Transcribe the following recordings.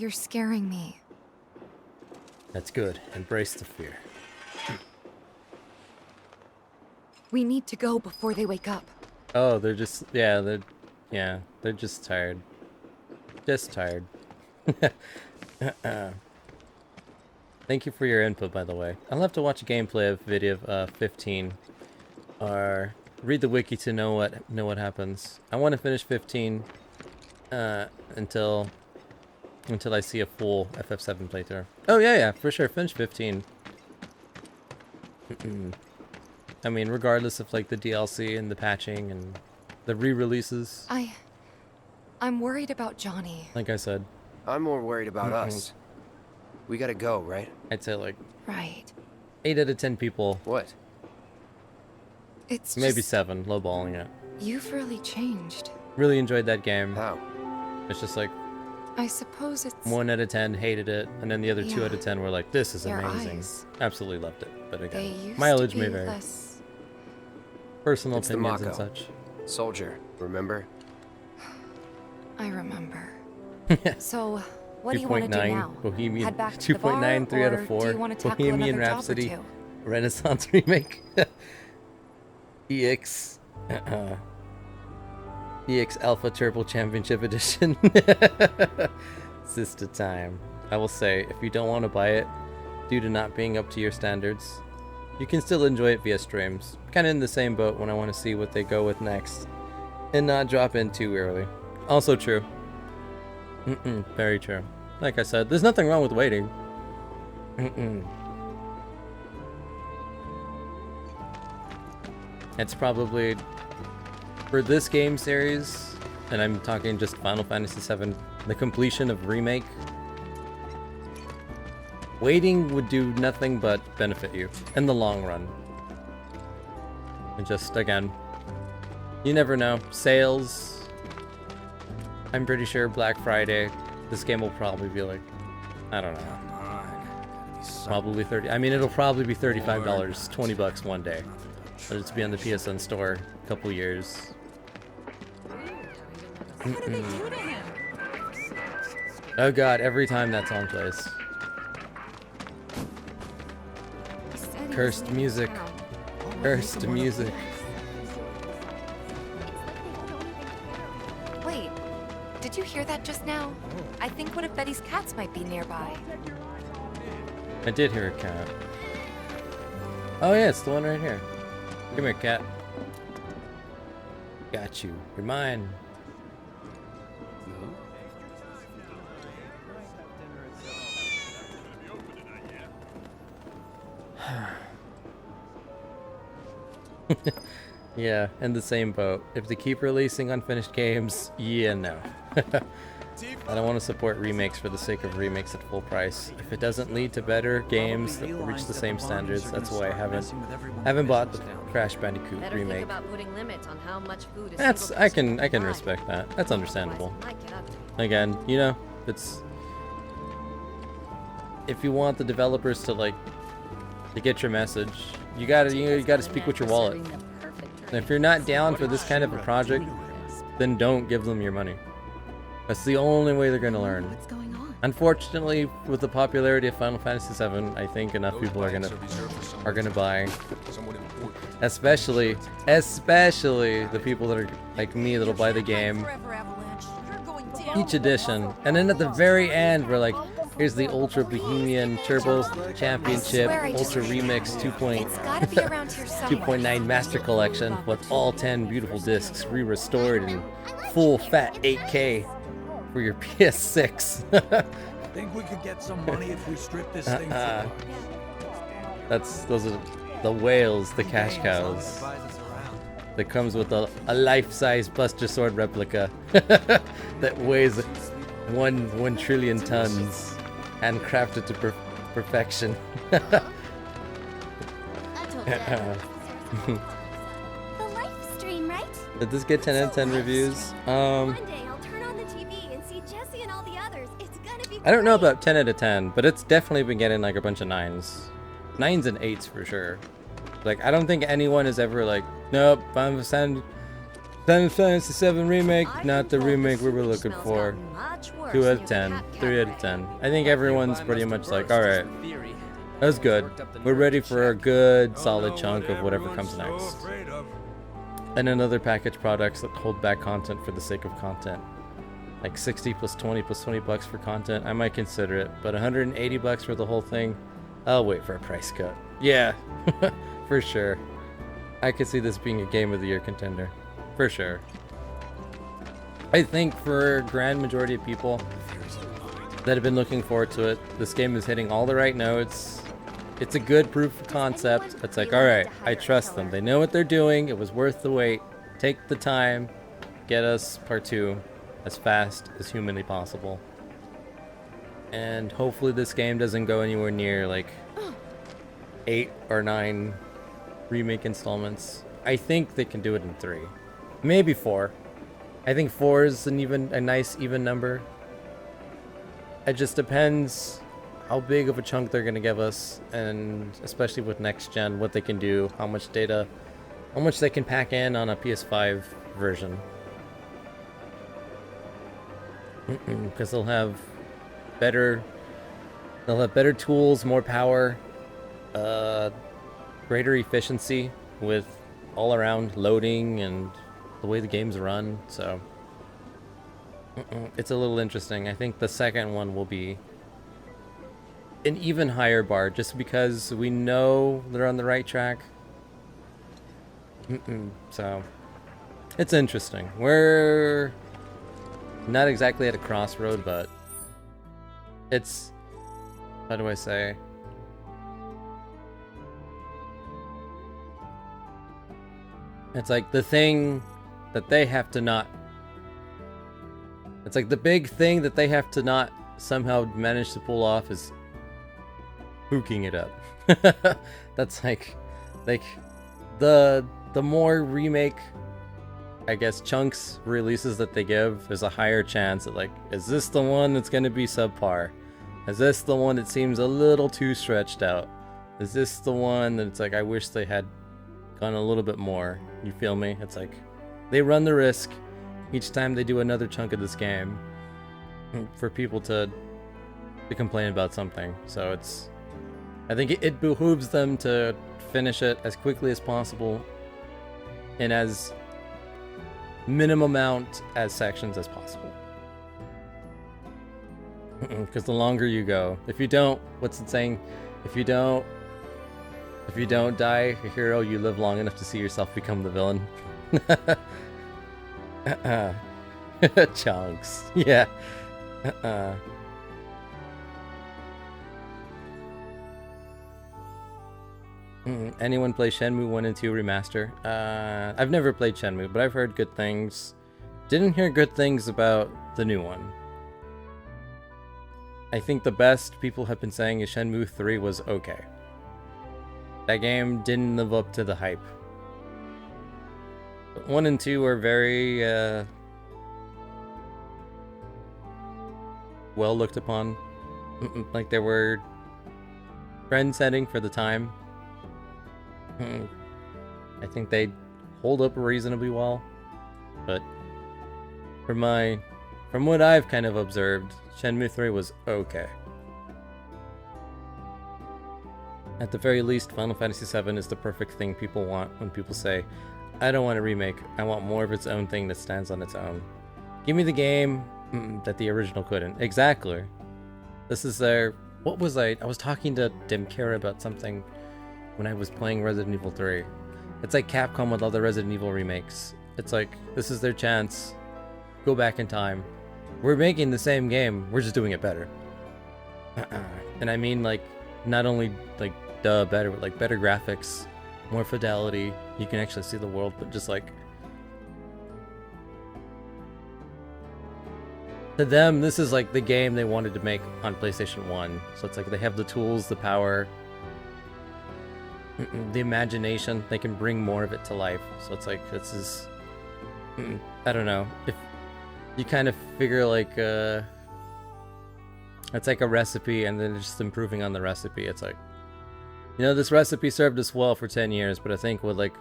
You're scaring me. That's good. Embrace the fear. We need to go before they wake up. Oh, they're just, yeah, they're just tired. Just tired. Thank you for your input, by the way. I'll have to watch a gameplay of video of 15, or read the wiki to know what happens. I want to finish 15 until I see a full FF7 playthrough. Oh yeah, for sure. Finish 15. I mean, regardless of like the DLC and the patching and the re-releases. I'm worried about Johnny. Like I said. I'm more worried about us. We gotta go, right? I'd say like Right. 8 out of 10 people. What? It's maybe just, 7, lowballing it. You've really changed. Really enjoyed that game. How? It's just like I suppose it's 1 out of 10 hated it, and then the other 2 Yeah. out of 10 were like, this is Your amazing. eyes. Absolutely loved it. But they again, used mileage to may be vary. less. Personal It's the opinions and Mako. such. Soldier, remember? I remember. So, what do you want to do 2.9 now? Bohemian. Head back to the bar, 2.9 3 out or of 4. do you want to tackle Bohemian another Rhapsody. job or two? Renaissance remake. EX. EX Alpha Turbo Championship Edition. Sister time. I will say, if you don't want to buy it due to not being up to your standards, you can still enjoy it via streams. Kind of in the same boat when I want to see what they go with next and not drop in too early. Also true. Very true. Like I said, there's nothing wrong with waiting. It's probably, for this game series, and I'm talking just Final Fantasy VII, the completion of Remake, waiting would do nothing but benefit you in the long run. And just, again, you never know. Sales, I'm pretty sure Black Friday, this game will probably be like, I don't know. Probably 30. I mean, it'll probably be $35, $20 one day. But it's be on the PSN store a couple years. Oh god, every time that song plays. Cursed music. Cursed music. Wait, did you hear that just now? I think one of Betty's cats might be nearby. I did hear a cat. Oh yeah, it's the one right here. Come here, cat. Got you. You're mine. Yeah, in the same boat. If they keep releasing unfinished games, yeah, no. I don't want to support remakes for the sake of remakes at full price. If it doesn't lead to better games that will reach the same standards, that's why I haven't bought the Crash Bandicoot remake. That's I can respect that. That's understandable. Again, you know, it's if you want the developers to get your message, you gotta speak with your wallet. And if you're not down for this kind of a project, then don't give them your money. That's the only way they're gonna learn. What's going on? Unfortunately, with the popularity of Final Fantasy VII, I think enough people are gonna buy. Especially the people that are like me that'll buy the game each edition, and then at the very end we're like, here's the Ultra Bohemian Turbo Championship Ultra Remix 2.9 Master Collection with all 10 beautiful discs re-restored in full fat 8K for your PS6. Think we could get some money if we strip this thing for Those are the whales, the cash cows. That comes with a life-size Buster Sword replica that weighs 1 trillion tons, handcrafted to perfection. The live stream, right? Did this get 10 out of 10 reviews? One day I'll turn on the TV and see Jesse and all the others. It's gonna be I don't know great. about 10 out of 10, but it's definitely been getting like a bunch of 9s. 9s and 8s for sure. Like, I don't think anyone is ever like, nope, Final Fantasy VII Remake, I not the think all remake we were sewage looking smells for. got much worse 2 out near of the 10, Cat 3 out of Cabaret. 10. I think everyone's Nearby pretty must much have like, burst, alright, is the theory. that was good. Worked up the We're nerve ready to for a check. good Don't solid know chunk what of whatever everyone's comes so next. afraid of. And another package products that hold back content for the sake of content. Like 60 plus 20 plus 20 bucks for content, I might consider it. But 180 bucks for the whole thing, I'll wait for a price cut. Yeah, for sure. I could see this being a Game of the Year contender. For sure. I think for a grand majority of people that have been looking forward to it, this game is hitting all the right notes. It's a good proof of concept. It's like, alright, I trust them. They know what they're doing. It was worth the wait. Take the time. Get us part 2 as fast as humanly possible. And hopefully this game doesn't go anywhere near like 8 or 9 remake installments. I think they can do it in 3. Maybe 4. I think 4 is a nice even number. It just depends how big of a chunk they're gonna give us, and especially with next gen, what they can do, how much data, how much they can pack in on a PS5 version. Because they'll have better tools, more power, greater efficiency with all around loading and the way the games run. So it's a little interesting. I think the second one will be an even higher bar, just because we know they're on the right track. So it's interesting. We're not exactly at a crossroad, but it's, how do I say? It's like the thing that they have to not, it's like the big thing that they have to not somehow manage to pull off is hooking it up. That's like the more remake, I guess, chunks releases that they give, there's a higher chance that, like, is this the one that's going to be subpar? Is this the one that seems a little too stretched out? Is this the one that it's like, I wish they had gone a little bit more? You feel me? It's like they run the risk each time they do another chunk of this game for people to complain about something. So it's, I think it behooves them to finish it as quickly as possible in as minimum amount as sections as possible. Because the longer you go, if you don't, what's it saying? If you don't die a hero, you live long enough to see yourself become the villain. Chunks. Yeah. Anyone play Shenmue 1 and 2 Remaster? I've never played Shenmue, but I've heard good things. Didn't hear good things about the new one. I think the best people have been saying is Shenmue 3 was okay. That game didn't live up to the hype. But 1 and 2 are very well looked upon. Like they were trend-setting for the time. I think they hold up reasonably well, but from what I've kind of observed, Shenmue 3 was okay. At the very least, Final Fantasy VII is the perfect thing people want when people say, I don't want a remake, I want more of its own thing that stands on its own. Give me the game that the original couldn't. Exactly. This is their... What was I was talking to Dimkara about something when I was playing Resident Evil 3. It's like Capcom with all the Resident Evil remakes. It's like, this is their chance. Go back in time. We're making the same game, we're just doing it better. And I mean, like, not only, like, better, but, like, better graphics, more fidelity, you can actually see the world, but just, like... To them, this is, like, the game they wanted to make on PlayStation 1. So it's like, they have the tools, the power... the imagination, they can bring more of it to life. So it's like, this is, I don't know, if you kind of figure like it's like a recipe and then just improving on the recipe. It's like, you know, this recipe served us well for 10 years, but I think with like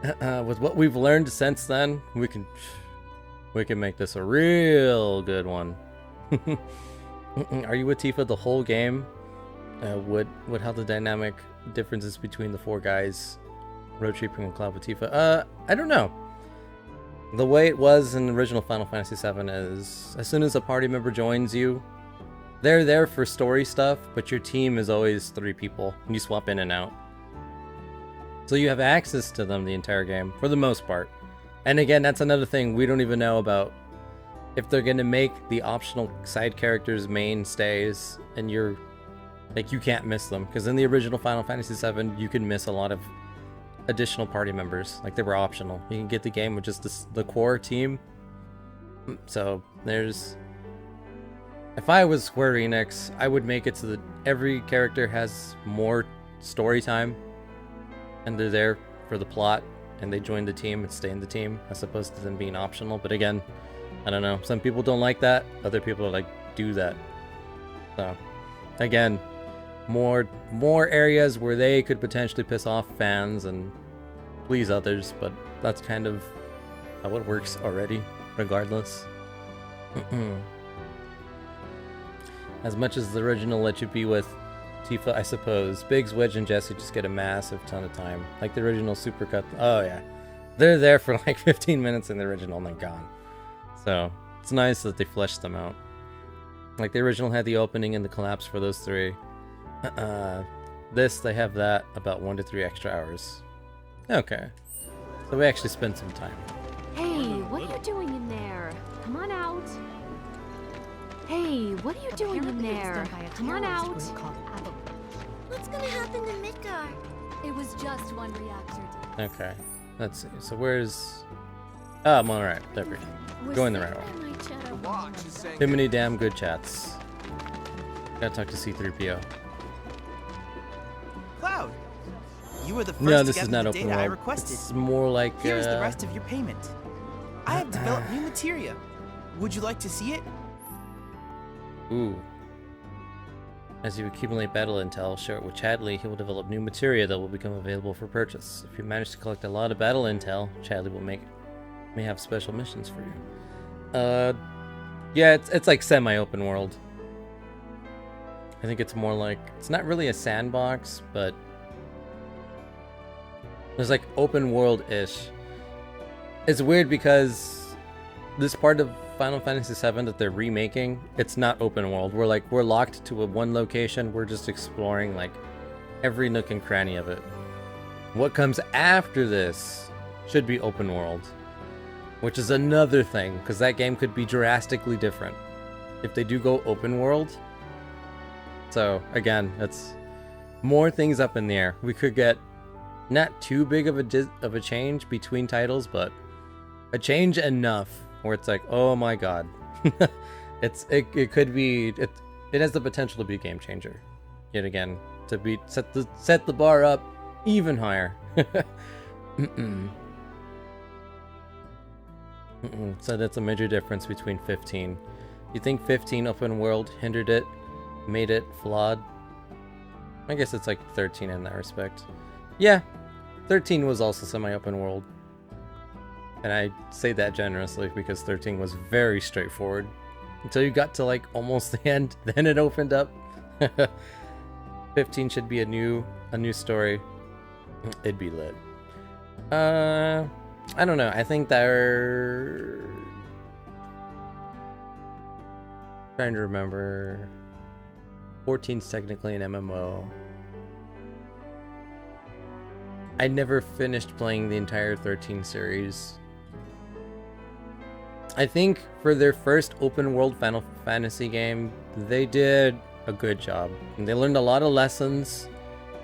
With what we've learned since then, we can make this a real good one. Are you with Tifa the whole game? Would how the dynamic differences between the four guys road tripping and Cloud with Tifa? I don't know. The way it was in the original Final Fantasy VII is, as soon as a party member joins you, they're there for story stuff, but your team is always 3 people, and you swap in and out. So you have access to them the entire game, for the most part. And again, that's another thing we don't even know about. If they're going to make the optional side characters mainstays, and you can't miss them. Because in the original Final Fantasy VII, you can miss a lot of additional party members. Like, they were optional. You can get the game with just the core team. So, there's... If I was Square Enix, I would make it so that every character has more story time. And they're there for the plot. And they join the team and stay in the team. As opposed to them being optional. But again, I don't know. Some people don't like that. Other people are like, do that. So, again... More areas where they could potentially piss off fans and please others, but that's kind of how it works already, regardless. As much as the original let you be with Tifa, I suppose, Biggs, Wedge, and Jesse just get a massive ton of time. Like the original Supercut. Oh yeah. They're there for like 15 minutes in the original and then gone. So, it's nice that they fleshed them out. Like the original had the opening and the collapse for those 3. This, they have that about 1 to 3 extra hours. Okay. So we actually spent some time. Hey, what are you doing in there? Come on out. Hey, what are you doing in there? Come on out. What's gonna happen to Midgar? It was just one reactor. Okay. Let's see. So where's... Oh, I'm alright. There we go. Going the right way. Too many damn good chats. Gotta talk to C-3PO. Cloud, you were the first No, to this get is me not the open data I world. requested. It's more like... Here's the rest of your payment. I have developed new materia. Would you like to see it? Ooh. As you accumulate battle intel, share it with Chadley, he will develop new materia that will become available for purchase. If you manage to collect a lot of battle intel, Chadley may have special missions for you. Yeah, it's like semi-open world. I think it's more like, it's not really a sandbox, but there's like open world-ish. It's weird because this part of Final Fantasy VII that they're remaking, it's not open world. We're locked to one location. We're just exploring like every nook and cranny of it. What comes after this should be open world, which is another thing, because that game could be drastically different if they do go open world. So again, it's more things up in the air. We could get not too big of a change between titles, but a change enough where it's like, oh my god, it could be, it has the potential to be a game changer. Yet again, to be set the bar up even higher. So that's a major difference between 15. You think 15 open world hindered it, made it flawed? I guess it's like 13 in that respect. Yeah, 13 was also semi-open world. And I say that generously because 13 was very straightforward. Until you got to like almost the end, then it opened up. 15 should be a new story. It'd be lit. I don't know. I think they're trying to remember. 14's technically an MMO. I never finished playing the entire 13 series. I think for their first open world Final Fantasy game, they did a good job. And they learned a lot of lessons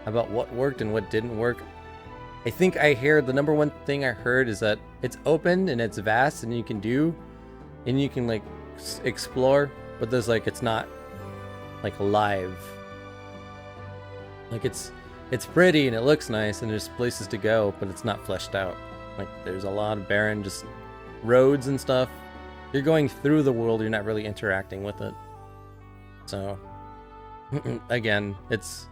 about what worked and what didn't work. I think I hear the number one thing I heard is that it's open and it's vast and you can like explore, but there's like, it's not like live. Like it's pretty and it looks nice and there's places to go, but it's not fleshed out. Like there's a lot of barren just roads and stuff. You're going through the world, you're not really interacting with it. So again, it's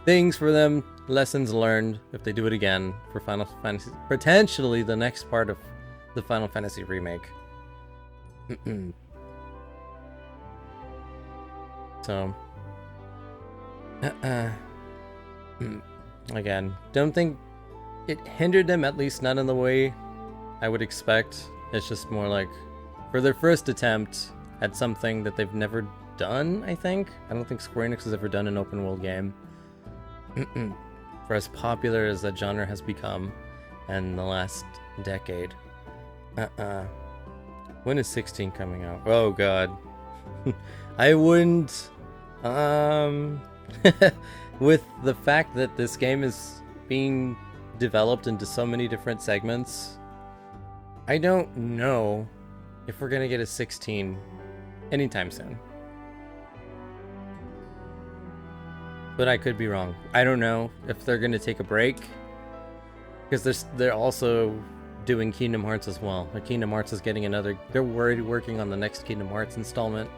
things for them, lessons learned if they do it again for Final Fantasy, potentially the next part of the Final Fantasy remake. So, again, don't think it hindered them, at least not in the way I would expect. It's just more like, for their first attempt at something that they've never done, I think. I don't think Square Enix has ever done an open world game. For as popular as that genre has become in the last decade. When is 16 coming out? Oh god. I wouldn't... with the fact that this game is being developed into so many different segments, I don't know if we're gonna get a 16 anytime soon. But I could be wrong. I don't know if they're gonna take a break, because they're also doing Kingdom Hearts as well. Like Kingdom Hearts is getting another. They're already working on the next Kingdom Hearts installment.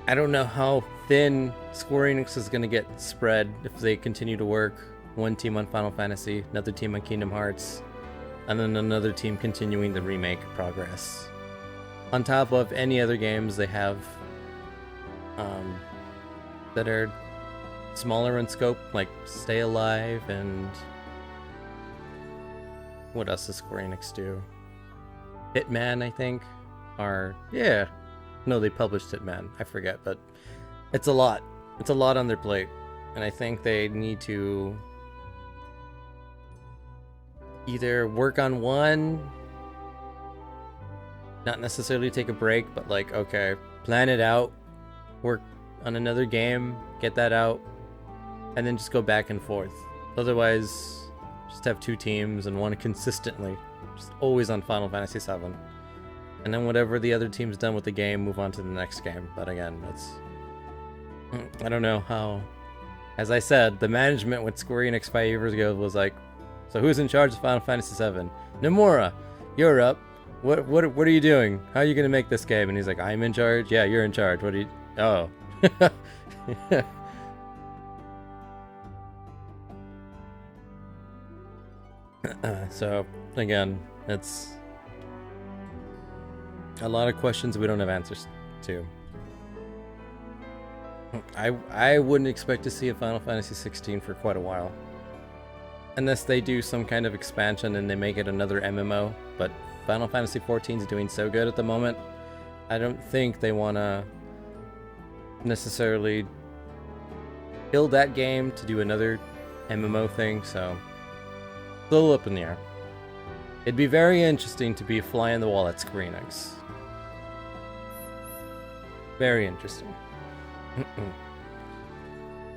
I don't know how thin Square Enix is gonna get spread if they continue to work. One team on Final Fantasy, another team on Kingdom Hearts, and then another team continuing the remake progress. On top of any other games they have that are smaller in scope, like Stay Alive and what else does Square Enix do? Hitman, I think, or yeah, no, they published Hitman. I forget, but it's a lot. It's a lot on their plate, and I think they need to either work on one, not necessarily take a break, but like, okay, plan it out, work on another game, get that out, and then just go back and forth. Otherwise, just have two teams and one consistently, just always on Final Fantasy VII. And then whatever the other team's done with the game, move on to the next game. But again, I don't know how. As I said, the management with Square Enix 5 years ago was like, so who's in charge of Final Fantasy VII? Nomura, you're up. What are you doing? How are you gonna make this game? And he's like, I'm in charge? Yeah, you're in charge. What are you... Oh. So, again, it's a lot of questions we don't have answers to. I wouldn't expect to see a Final Fantasy 16 for quite a while. Unless they do some kind of expansion and they make it another MMO. But Final Fantasy 14 is doing so good at the moment, I don't think they want to necessarily build that game to do another MMO thing, so it's a little up in the air. It'd be very interesting to be a fly on the wall at Square Enix. Very interesting.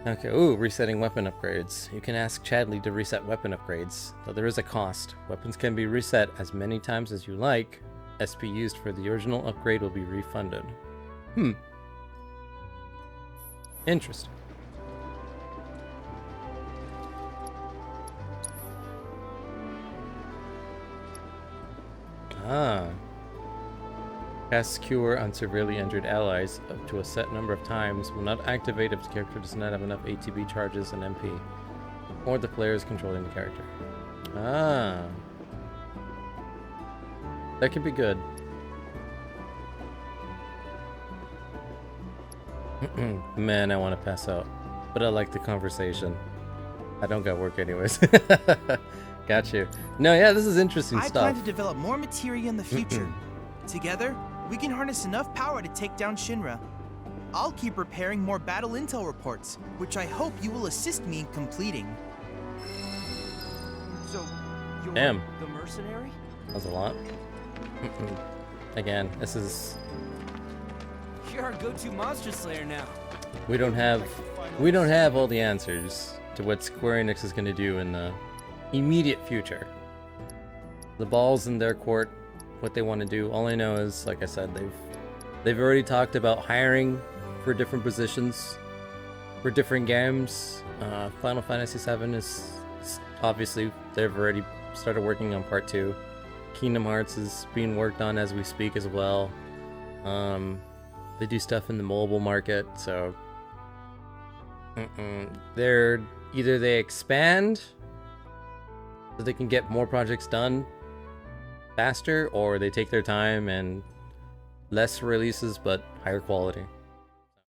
Okay, ooh, resetting weapon upgrades. You can ask Chadley to reset weapon upgrades, though there is a cost. Weapons can be reset as many times as you like. SP used for the original upgrade will be refunded. Interesting. Ah. Cast Cure on severely injured allies up to a set number of times will not activate if the character does not have enough ATB charges and MP, or the player is controlling the character. Ah. That could be good. Man, I want to pass out. But I like the conversation. I don't got work anyways. Got you. No, yeah, this is interesting I stuff. plan to develop more materia in the future. Together, we can harness enough power to take down Shinra. I'll keep preparing more battle intel reports, which I hope you will assist me in completing. So, you're Damn. the mercenary? That was a lot. Again, this is... You're our go-to monster slayer now. We don't have all the answers to what Square Enix is going to do in the immediate future. The ball's in their court, what they want to do. All I know is, like I said, they've already talked about hiring for different positions for different games. Final Fantasy VII is obviously, they've already started working on part 2. Kingdom Hearts is being worked on as we speak as well. They do stuff in the mobile market, so They're either they expand so they can get more projects done faster, or they take their time and less releases but higher quality.